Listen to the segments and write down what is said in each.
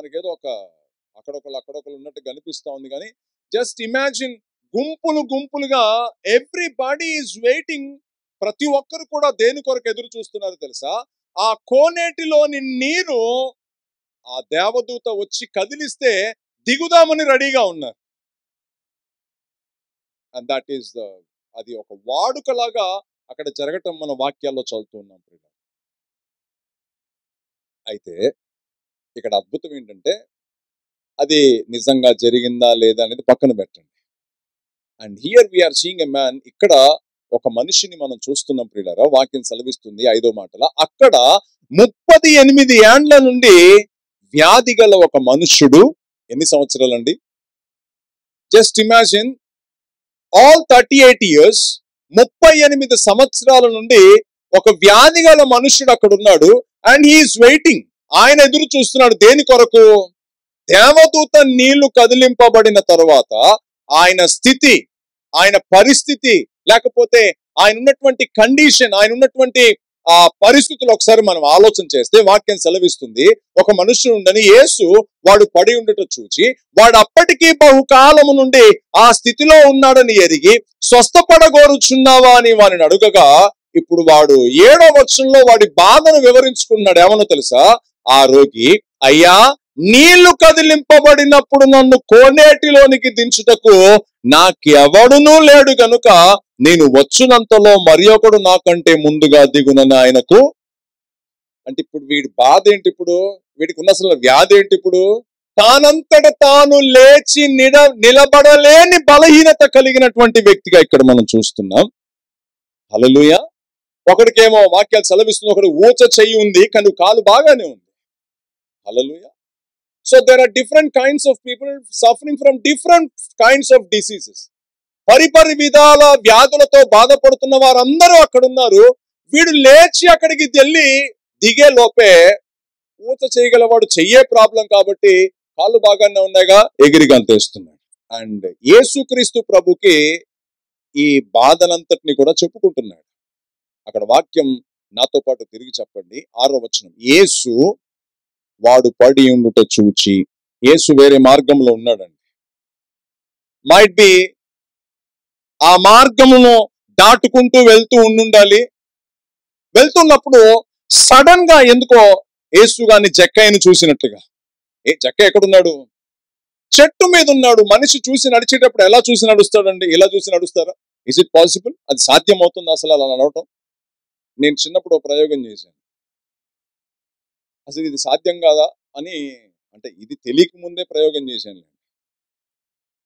మనకేదో ఒక అక్కడొకళ్ళు ఉన్నట్టు కనిపిస్తా ఉంది. కానీ జస్ట్ ఇమాజిన్, గుంపులుగా ఎవ్రీబడి ఈజ్ వెయిటింగ్. ప్రతి ఒక్కరు కూడా దేని కొరకు ఎదురు చూస్తున్నారు తెలుసా? ఆ కోనేటిలోని నీరు ఆ దేవదూత వచ్చి కదిలిస్తే దిగుదామని రెడీగా ఉన్నారు. అండ్ దట్ ఈస్ అది ఒక వాడుకలాగా అక్కడ జరగటం మన వాక్యాల్లో చదువుతున్నాం. అయితే ఇక్కడ అద్భుతం ఏంటంటే, అది నిజంగా జరిగిందా లేదా అనేది పక్కన పెట్టండి. And here we're seeing a man. ఇక్కడ ఒక మనిషిని మనం చూస్తున్నాం ప్రియులారా. వాక్యం సెలవిస్తుంది 5వ మాటల, అక్కడ 38 ఏండ్ల నుండి వ్యాధి గల ఒక మనుష్యుడు. ఎన్ని సంవత్సరాలండి? జస్ట్ ఇమాజిన్, ఆల్ 38 years, 38 సంవత్సరాల నుండి ఒక వ్యాధి గల మనుష్యుడు అక్కడ ఉన్నాడు. And he's waiting. ఆయన ఎదురు చూస్తున్నాడు. దేని కొరకు? దేవదూత నీళ్లు కదిలింపబడిన తరువాత ఆయన స్థితి, ఆయన పరిస్థితి, లేకపోతే ఆయన ఉన్నటువంటి కండిషన్, ఆయన ఉన్నటువంటి ఆ పరిస్థితులు ఒకసారి మనం ఆలోచన చేస్తే వాక్యం సెలవిస్తుంది, ఒక మనుష్యుడు ఉండని యేసు వాడు పడి ఉండట చూచి, వాడు అప్పటికీ బహుకాలము నుండి ఆ స్థితిలో ఉన్నాడని ఎరిగి, స్వస్థపడగోరుచున్నావా అని వాడిని అడుగగా, ఇప్పుడు వాడు 7వ వచనంలో వాడి బాధను వివరించుకున్నాడు. ఏమన్నా తెలుసా? ఆ రోగి, అయ్యా, నీళ్లు కదిలింపబడినప్పుడు నన్ను కోనేటిలోనికి దించుటకు నాకెవడునూ లేడు గనుక నేను వచ్చునంతలో మరి ఒకడు నాకంటే ముందుగా దిగునని ఆయనకు. అంటే ఇప్పుడు వీడి బాధ ఏంటి? ఇప్పుడు వీడికి ఉన్న అసలు వ్యాధి ఏంటి? ఇప్పుడు తానంతట తాను లేచి నిలబడలేని బలహీనత కలిగినటువంటి వ్యక్తిగా ఇక్కడ మనం చూస్తున్నాం. హల్లెలూయా. ఒకడికేమో వాక్యాలు సెలవిస్తుంది, ఒకడు ఊచ చెయ్యి ఉంది కానీ కాలు బాగానే ఉంది. హల్లెలూయా. So there are different kinds of people suffering from different kinds of diseases. పరిపరి విధాల వ్యాధులతో బాధపడుతున్న వారందరూ అక్కడ ఉన్నారు. వీడు లేచి అక్కడికి దిగే లోపే ఊచ చేయగలవాడు, చెయ్యే ప్రాబ్లం కాబట్టి కాళ్ళు బాగానే ఉన్నాయిగా ఎగిరి గంతేస్తున్నాడు. అండ్ యేసుక్రీస్తు ప్రభుకి ఈ బాధనంతటిని కూడా చెప్పుకుంటున్నాడు. అక్కడ వాక్యం నాతో పాటు తిరిగి చెప్పండి. 6వ వచనం. యేసు వాడు పడి ఉండుట చూచి, యేసు వేరే మార్గంలో ఉన్నాడండి. మైట్ బి ఆ మార్గమును దాటుకుంటూ వెళ్తూ ఉండాలి. వెళ్తున్నప్పుడు సడన్ గా ఎందుకో యేసు గాని జక్కయ్యను చూసినట్లుగా. జక్క ఎక్కడున్నాడు? చెట్టు మీద ఉన్నాడు. మనిషి చూసి నడిచేటప్పుడు ఎలా చూసి నడుస్తాడండి? ఇలా చూసి నడుస్తారా? Is it possible? అది సాధ్యం అవుతుంది అసలు అలా నడవటం? నేను చిన్నప్పుడు ఒక ప్రయోగం చేశాను. అసలు ఇది సాధ్యం కాదా అని, అంటే ఇది తెలియక ముందే ప్రయోగం చేశాను.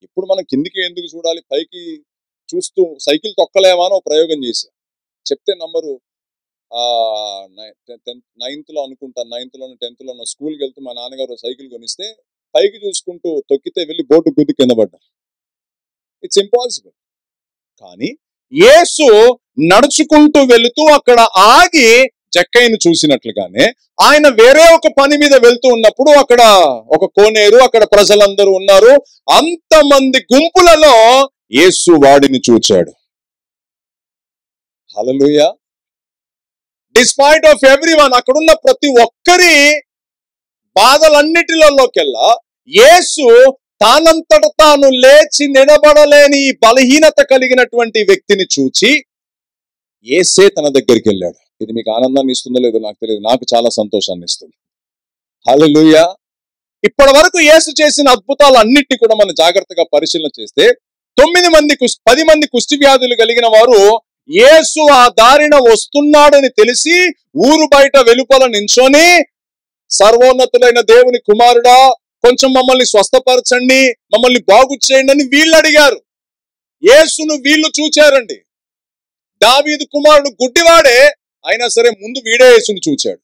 ఇప్పుడు మనం కిందికి ఎందుకు చూడాలి, పైకి చూస్తూ సైకిల్ తొక్కలేమా అని ఒక ప్రయోగం చేశాను. చెప్తే నంబరు 9th అనుకుంటా, 9th 10th స్కూల్కి వెళ్తూ మా నాన్నగారు సైకిల్ కొనిస్తే పైకి చూసుకుంటూ తొక్కితే వెళ్ళి బోర్డు గుద్ది కింద పడ్డా. It's impossible. కానీ యేసు నడుచుకుంటూ వెళుతూ అక్కడ ఆగి జక్కయ్యను చూసినట్లుగానే ఆయన వేరే ఒక పని మీద వెళ్తూ ఉన్నప్పుడు అక్కడ ఒక కోనేరు, అక్కడ ప్రజలందరూ ఉన్నారు. అంతమంది గుంపులలో యేసు వాడిని చూచాడు. హల్లెలూయా. డిస్పైట్ ఆఫ్ ఎవ్రీవన్, అక్కడున్న ప్రతి ఒక్కరి బాధలన్నిటిలోకెల్లా యేసు తానంతట తాను లేచి నిలబడలేని ఈ బలహీనత కలిగినటువంటి వ్యక్తిని చూచి యేసే తన దగ్గరికి వెళ్ళాడు. ఇది మీకు ఆనందాన్ని ఇస్తుందో లేదో నాకు తెలియదు, నాకు చాలా సంతోషాన్ని ఇస్తుంది. హల్లెలూయా. ఇప్పటి వరకు యేసు చేసిన అద్భుతాలు అన్నిటిని కూడా మనం జాగ్రత్తగా పరిశీలన చేస్తే 10 మంది కుష్టి వ్యాధులు కలిగిన వారు యేసు ఆ దారిన వస్తున్నాడని తెలిసి ఊరు బయట వెలుపల నించొని, సర్వోన్నతులైన దేవుని కుమారుడా, కొంచెం మమ్మల్ని స్వస్థపరచండి, మమ్మల్ని బాగు చేయండి అని వీళ్ళు అడిగారు. యేసును వీళ్ళు చూచారండి. దావీదు కుమారుడు గుడ్డివాడే అయినా సరే ముందు వీడే యేసుని చూచాడు.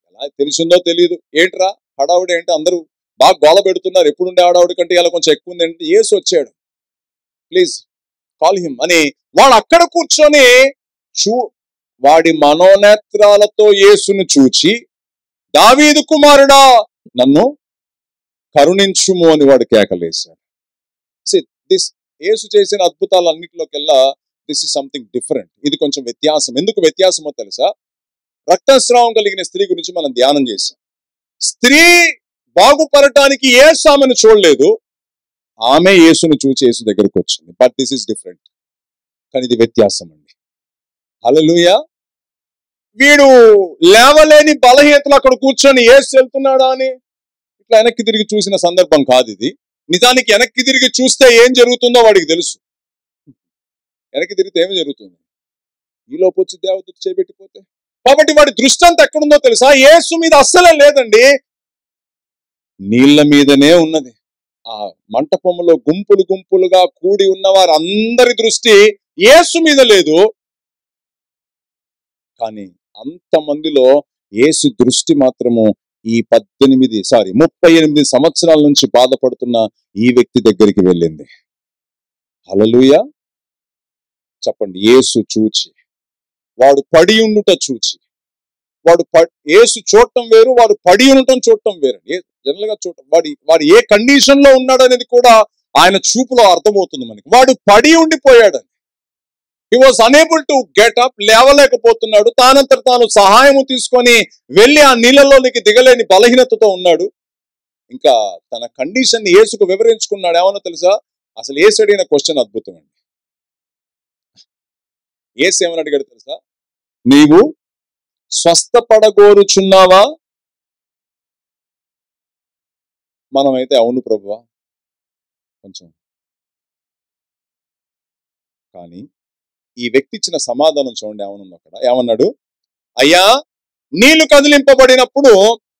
ఎలా తెలిసిందో తెలియదు. ఏంట్రా హడావుడి ఏంటి, అందరూ బాగా గోల పెడుతున్నారు, ఎప్పుడుండే హడావుడి కంటే ఇలా కొంచెం ఎక్కువ ఉంది అంటే యేసు వచ్చాడు, ప్లీజ్ కాల్ హిమ్ అని వాడు అక్కడ కూర్చొని వాడి మనోనేత్రాలతో యేసును చూచి, దావీదు కుమారుడా నన్ను కరుణించుము అని వాడు కేకలేశాడు. దిస్ యేసు చేసిన అద్భుతాలన్నిటిలోకెల్లా దిస్ ఇస్ సంథింగ్ డిఫరెంట్. ఇది కొంచెం వ్యత్యాసం. ఎందుకు వ్యత్యాసమో తెలుసా? రక్తస్రావం కలిగిన స్త్రీ గురించి మనం ధ్యానం చేశాం. స్త్రీ బాగుపడటానికి యేసు ఆమెను చూడలేదు, ఆమె యేసును చూసి యేసు దగ్గరికి వచ్చింది. But this is different. కానీ ఇది వ్యత్యాసం అండి. హల్లెలూయా. వీడు లేవలేని బలహీనతలు అక్కడ కూర్చొని యేసు వెళ్తున్నాడా అని ఇట్లా వెనక్కి తిరిగి చూసిన సందర్భం కాదు ఇది. నిజానికి వెనక్కి తిరిగి చూస్తే ఏం జరుగుతుందో వాడికి తెలుసు. వెనక్కి తిరిగితే ఏమి జరుగుతుంది, ఈ లోపు వచ్చి దేవదూత చేపెట్టిపోతే. కాబట్టి వాడి దృష్టి అంతా ఎక్కడుందో తెలుసా? యేసు మీద అస్సలే లేదండి, నీళ్ల మీదనే ఉన్నది. ఆ మంటపములో గుంపులు గుంపులుగా కూడి ఉన్న వారందరి దృష్టి యేసు మీద లేదు. కానీ అంతమందిలో యేసు దృష్టి మాత్రము ఈ 38 సంవత్సరాల నుంచి బాధపడుతున్న ఈ వ్యక్తి దగ్గరికి వెళ్ళింది. హల్లెలూయా. చెప్పండి. యేసు చూచి, వాడు పడి ఉండుట చూచి, యేసు చూడటం వేరు, వాడు పడి ఉండటం చూడటం వేరు. జనరల్ గా చూడటం, వాడు ఏ కండిషన్ లో ఉన్నాడు అనేది కూడా ఆయన చూపులో అర్థమవుతుంది మనకి. వాడు పడి ఉండిపోయాడని. He was unable to get up, లేవలేకపోతున్నాడు. తానంతట తాను సహాయము తీసుకొని వెళ్ళి ఆ నీళ్ళలోనికి దిగలేని బలహీనతతో ఉన్నాడు. ఇంకా తన కండిషన్ యేసుకు వివరించుకున్నాడు. ఏమన్నా తెలుసా? అసలు యేసు అడిగిన క్వశ్చన్ అద్భుతం అండి. యేసు ఏమని అడిగాడు తెలుసా? నీవు స్వస్థపడగోరుచున్నావా? మనమైతే అవును ప్రభువా కొంచెం. కానీ ఈ వ్యక్తి ఇచ్చిన సమాధానం చూడండి ఏమనుంది అక్కడ. ఏమన్నాడు? అయ్యా, నీళ్లు కదిలింపబడినప్పుడు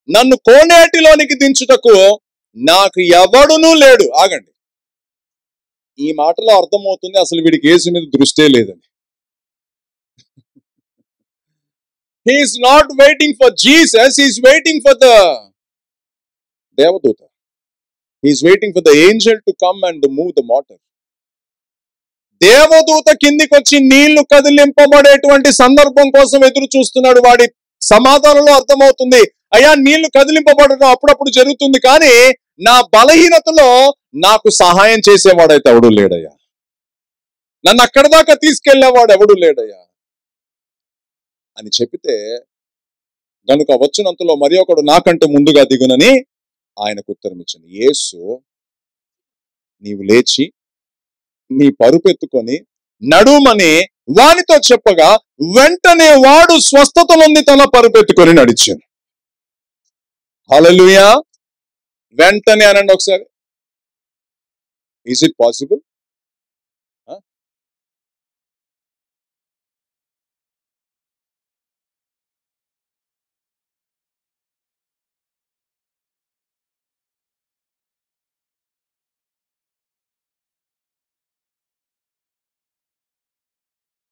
నన్ను కోనేటిలోనికి దించుటకు నాకు ఎవడునూ లేడు. ఆగండి. ఈ మాటలో అర్థమవుతుంది అసలు వీడికి యేసు మీద దృష్టే లేదని. He is not waiting for Jesus, he is waiting for the దేవదూత. He is waiting for the angel to come and move the water. దేవదూత కిందికి వచ్చి నీళ్లు కదిలింపబడేటువంటి సందర్భం కోసం ఎదురు చూస్తున్నాడు. వాడి సమాధానంలో అర్థమవుతుంది, అయ్యా నీళ్లు కదిలింపబడడం అప్పుడప్పుడు జరుగుతుంది, కానీ నా బలహీనతలో నాకు సహాయం చేసేవాడైతే ఎవడు లేడయ్యా, నన్ను అక్కడి దాకా తీసుకెళ్లేవాడు ఎవడు లేడయ్యా అని చెప్పితే, గనుక వచ్చినంతలో మరి ఒకడు నాకంటే ముందుగా దిగునని ఆయనకు ఉత్తరం ఇచ్చింది. యేసు, నీవు లేచి నీ పరుపెత్తుకొని నడుమని వానితో చెప్పగా వెంటనే వాడు స్వస్థత నొంది తన పరుపెత్తుకొని నడిచాను. హల్లెలూయా. వెంటనే అనండి ఒకసారి. Is it possible?